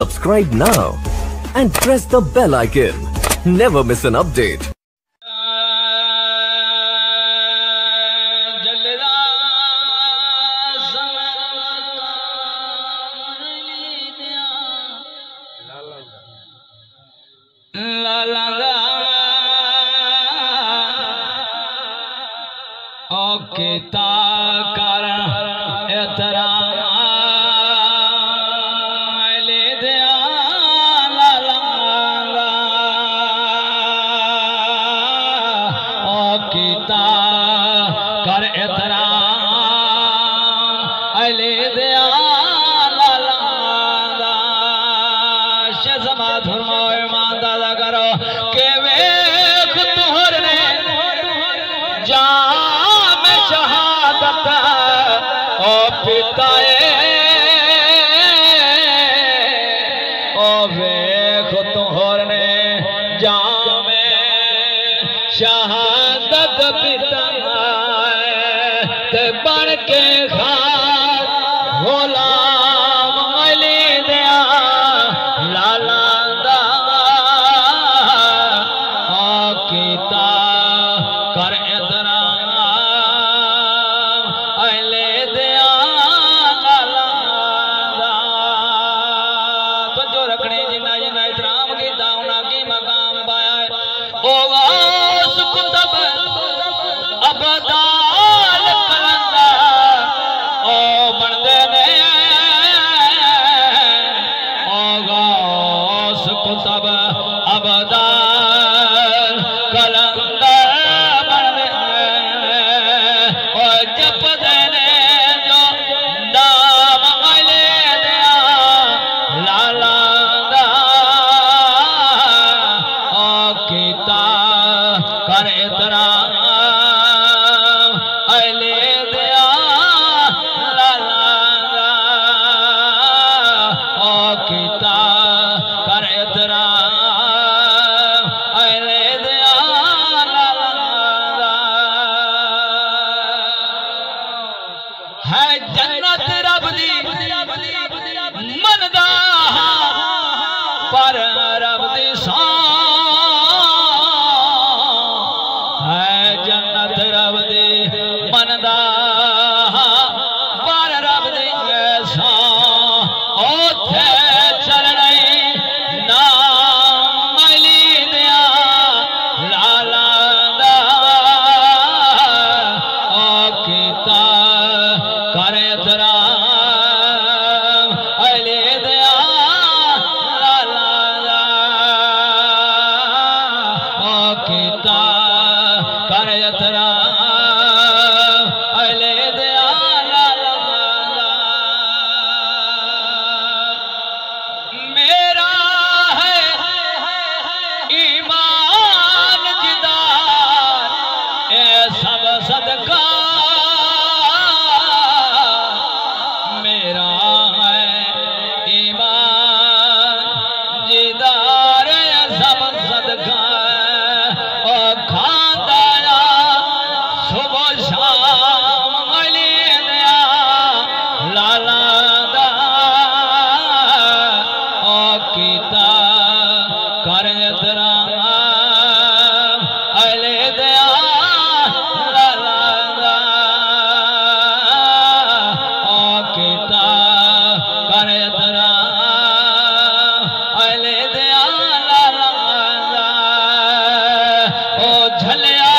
Subscribe now and press the bell icon. Never miss an update. शहादत पिता ते बन के खाक गुलाम अली दिया लाला दा कीता कर एहतराम अली दिया लाला दा। तो जो रखने जिन्ना जिन्ना एहतराम कीता उन्हां की मकाम पाया होगा अबदाल कलंदा ओ बनदे ने गौस कुतब अबदाल कलंदा बनदे ओ जपदे ने जो नाम अली दिया लाला दा कीता कर एहतराम है जन्नत रब दी मनदा पर रब दी है जन्नत रब दी मनदा पर रब दी ओथे चलने नाम अली दिया लाला दा कीता कर एहतराम अली दिया लाला दा कीता कर एहतराम अली दिया लाला दा। मेरा है ईमान जिदार ए सब सदका कर एहतराम अली दिया लाला दा कीता कर एहतराम अली दिया लाला दा। ओ झलिया